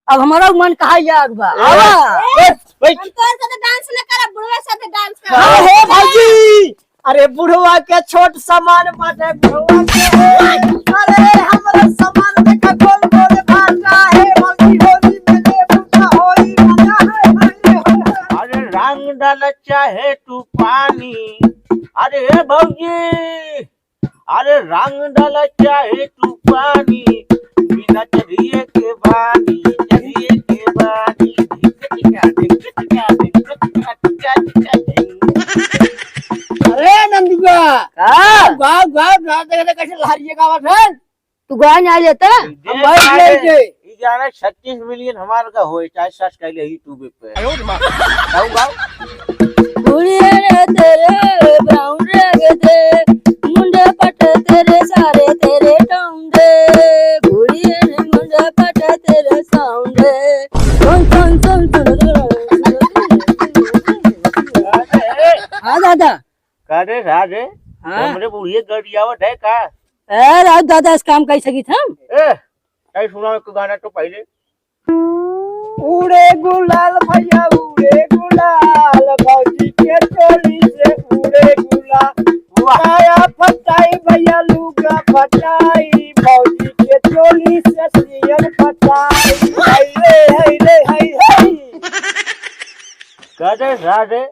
अब हमारा मन कहा यार बा हम तोर साथे डांस न करब, बुढ़वा साथे डांस करब। हाँ हे भाजी, अरे बुढ़वा के छोट सामान बाटे बुढ़वा के। अरे हमरा सामान देखा गोल गोल भाषा है भाजी, होली में पूछा होली मजा है। अरे रंग डाल चाहे तू पानी, अरे हे भौजी, अरे रंग डाल चाहे तू पानी, बिना चढ़िए के बानी, चढ़िए के बानी। अरे नंदुआ गाँव गाँव रात कैसे लहरिए गावत है। तू गाय नहीं आ जाता ये गाना 36 मिलियन हमार का होए, चाहे सर्च कर ले यूट्यूब पे। गाओ गाओ। बुढ़िया रे तेरे ब्राउन रंग मुंडे पट तेरे सारे तेरे टोंडे, बुढ़िया रे मुंडे पट तेरे साउंडे, सुन सुन सुन सुन। हाँ दादा। अरे राजे, हमरे बुढ़िया गड़ियावत है का? राज दादा इस काम कर सकी था। कहीं सुना एक गाना तो पहले। उड़े गुलाल भैया उड़े गुलाल, भौजी के चोली से उड़े गुलाल। काया फटाई भैया लुगा फटाई, भौजी के चोली से सियल फटाई। हाय रे हाय रे हाय हाय। कहते राजे,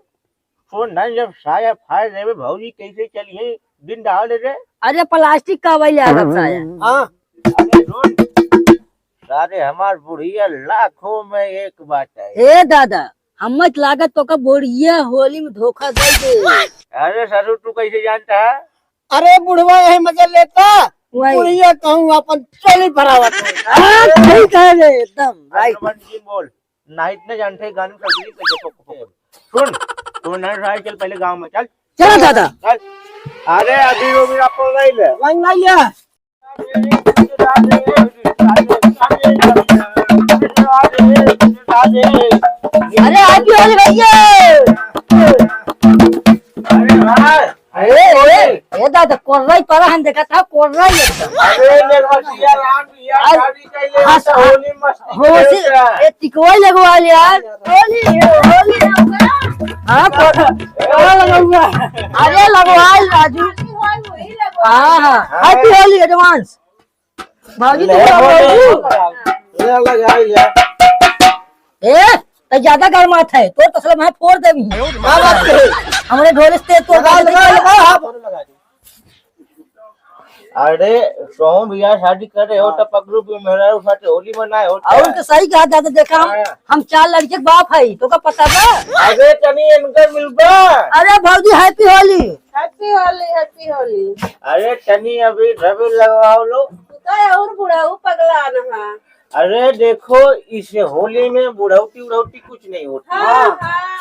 तो नहीं जब साया फाड़ देवे भौजी कैसे चलिए दिन डाल रे? अरे प्लास्टिक का वही आ रहा है। हाँ अरे सुन, सारे हमार बुढ़िया लाखों में एक बात है। ए दादा, हम मत लागत तो का बुढ़िया होली में धोखा दे दे। अरे सरू तू कैसे जानता है? अरे बुढ़वा यही मजा लेता, वही। बुढ़िया कहूँ अपन चोली भरावत है। सही कह रहे एकदम राइट। बोल ना, इतने जानते गाने का सुन, तू नहीं रहा, चल पहले गांव में चल। चलो दादा। चल। अरे अभी वो मेरा फोन नहीं ले। वही नहीं है। अरे आज भी होली भैया। ए दादा कोर्राई पर हम देखा था कोर्राई एकदम। होली ए टिकवाई लगवा लिया यार। होली होली हाँ लगवा। अरे लगवाई राजू। हाँ हाँ हैप्पी होली एडवांस। भाजी ए तो ज्यादा गर्मात है तो तसला मैं फोड़ देवी। हमरे ढोल से तो अरे सोहम भैया शादी कर रहे हो तो पकड़ू भी मेरा साथ होली मनाए हो। और तो सही कहा दादा, देखा हम 4 लड़के के बाप है तो का पता था। अरे तनी इनका मिलता। अरे भाजी happy Holi. Happy Holi, happy Holi. अरे तनी अभी रबी लगवाओ लो। तो और बुढ़ा पगला नहा। अरे देखो इस होली में बुढ़ौती उड़ौती कुछ नहीं होती। हाँ,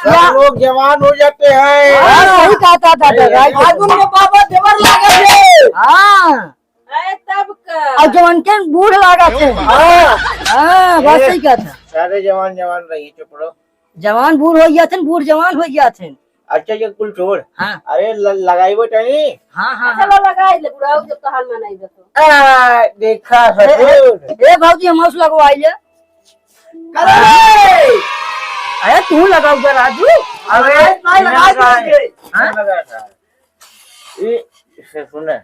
सब लोग जवान हो जाते हैं। सही कहा था दादा। फागुन में बाबा देवर लागे थे। हाँ तब का और जवान के बूढ़ लागा थे। हाँ बात सही कहा था। सारे जवान जवान रही, चुप रहो। जवान बूढ़ हो गया थे, बूढ़ जवान हो गया थे। अच्छा ये कुल छोड़। हाँ अरे लगाइबो टनी। हाँ हाँ चलो लगाई ले बुढ़ा जब कहां मनाई बतो। देखा ससुर। ए भाजी हम उस लगवाई ले। अरे तू लगाओ जा राजू। अरे नहीं लगाए हाँ लगा था। ये सुने,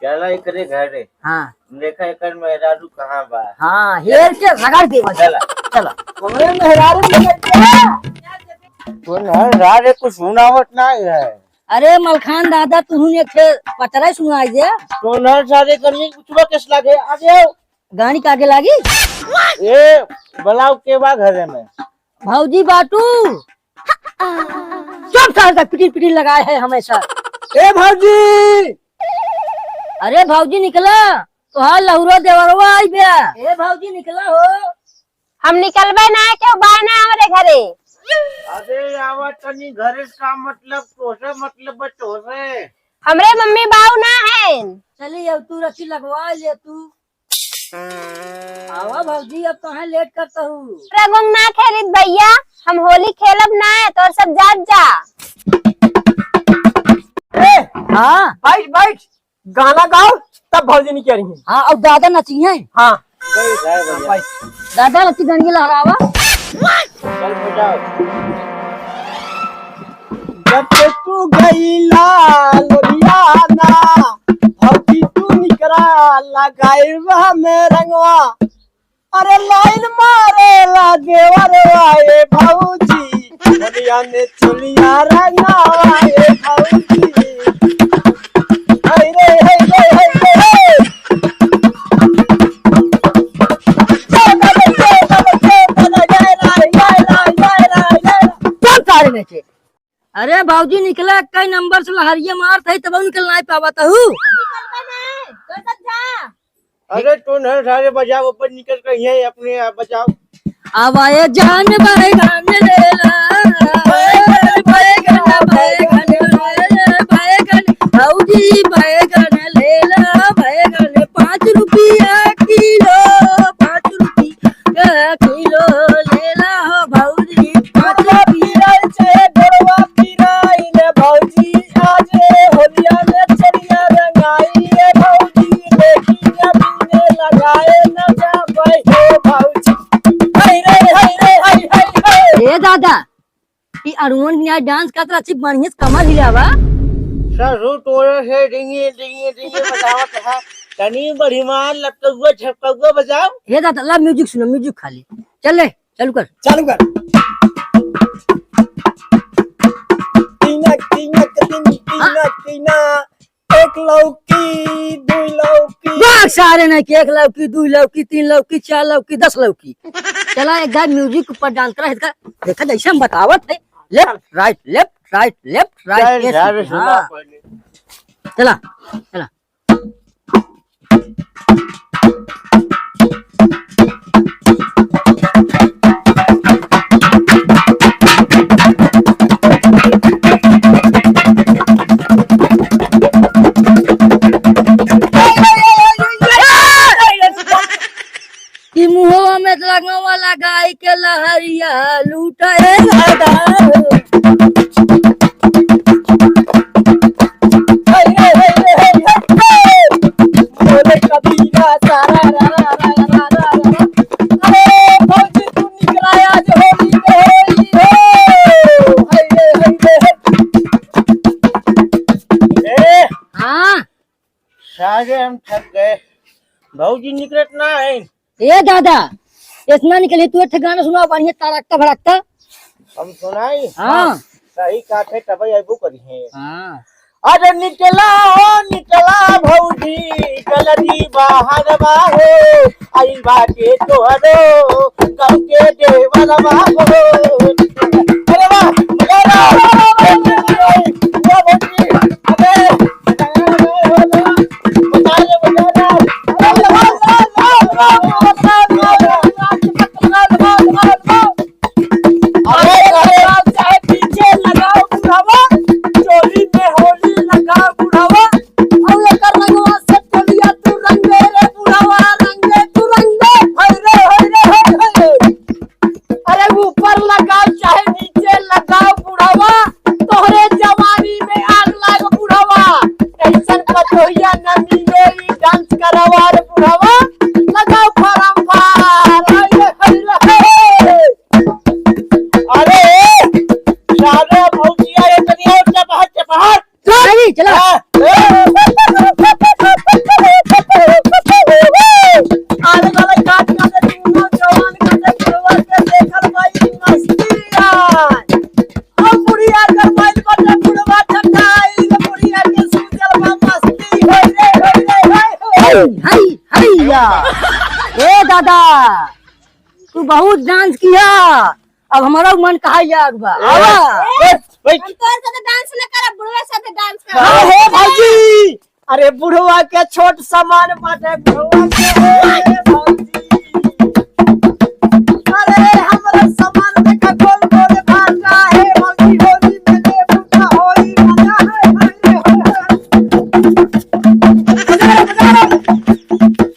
चला एकरे घरे हाँ देखा एकर में राजू कहाँ बा। हाँ हेर के रगड़ दे चला चलो। हमरे मेहरारू तो राजे कुछ सुनावट नहीं है। अरे मलखान दादा तुहने पचरा सुनाई दे। तो नर सारे करनी कुछ किस लागे आगे गाड़ी के आगे लागी। ये बलाव के बा घरे में भौजी बाटू सब साल तक पिटी पिटी लगाए है हमेशा। ए भौजी। अरे भौजी निकला तो हाँ लहुरो देवरवा आई बे। ए भौजी निकला हो। हम निकलबे ना क्यों बाना हमारे घरे। अरे आवा तनी घरे का मतलब तोसे मतलब बच्चों से। हमरे मम्मी बाऊ ना है। चली अब तू रस्सी लगवा ले तू। आवा भौजी अब कहाँ लेट करता हूँ। रंगों ना खेलित भैया, हम होली खेलब ना है तो सब जात जा। हाँ बैठ बैठ गाना गाओ तब भौजी नहीं कह रही है। हाँ और दादा नची है। हाँ दादा लत्ती गंगी लहरावा। चल बजाओ। जब से तू गईला लुधियाना भौजी तू निकरा लगाइबा में रंगवा अरे लाइन मारेला देवरवा ए भौजी बोलिया ने चलिया रंगावा ए भौजी हाय रे हाय रे हाय रे अरे भाऊजी निकला कई नंबर से लहरिया मार था तब निकल नहीं पावा था अरे तू न सारे बजाओ ऊपर निकल कर यहीं अपने आप बजाओ। आवाए जान भाई गाने लेला भाई गाने भाऊजी भाई गाने लेला भाई गाने 5 रुपया किलो 5 रुपया किलो लेला हो भाऊजी 5 रुपया से डोरवा पिराई ने भौजी आज होलिया में चलिया रंगाई रे भौजी देखी ने लगाए न जाबे हो भौजी हाय रे हाय रे हाय हाय हाय ए दादा ई अरुण ने डांस करत अच्छी बढ़िया से कमर हिलावा सर तोरे से डिंगी डिंगी डिंगी बजावत है तनी बड़ी मार लपकुआ छपकुआ बजाओ। हे दादा ला म्यूजिक सुनो म्यूजिक खाली चल ले चालू कर तीना एक लौकी दुई लौकी बाग सारे ना कि 1 लौकी 2 लौकी 3 लौकी 4 लौकी 10 लौकी चला एक बार म्यूजिक ऊपर डांस करा इसका देखा जैसे हम बतावत है left right left right left right हाँ चला चला कि मुहवा में लगवा लगाई के लहरिया लूटा है दादा बोले कबीरा सारा रा रा रा रा रा अरे भौजी तू निकलाया जो होली हो हाय रे ए हाँ सारे हम थक गए भाऊजी निकलत ना है। ए दादा इतना निकले तू एक गाना सुना बढ़िया तारकता भड़कता हम सुनाई हाँ सही काथे तबई आइबो करी है। हाँ अरे निकला भौजी कलरी बाहर बाहो आई बाटे तोहरो कल के देवल बाहो अरे वाह मजा भौजी अबे पीछे लगाओ बुढ़ावा चोली में होली लगाओ बुढ़ावा और लेकर रंगवा से चलिया तू रंगे रे बुढ़ावा रंगे तू रंगे हाय रे अरे ऊपर लगाओ चाहे नीचे लगाओ बुढ़ावा तोहरे जवानी में आग लाग बुढ़ावा ऐसन कतोहिया न मिले डांस करवा रे बुढ़ावा लगाओ फारम फार अरे सारे भौजी आए तनी और चपहर चली चला आने वाला काट काटे तीनों जवान काटे बुढ़वा के देखल भाई मस्ती हम बुढ़िया कर माइल बटे बुढ़वा ठंडाई बुढ़िया के सुजल में मस्ती हो रे हाय हाय ए दादा तू बहुत डांस किया अब हमारा मन कहा याद बा आवा हम तोर साथे डांस न करब बुढ़वा साथे डांस करब हाँ हो भाजी अरे बुढ़वा के छोट सामान बाटे बुढ़वा के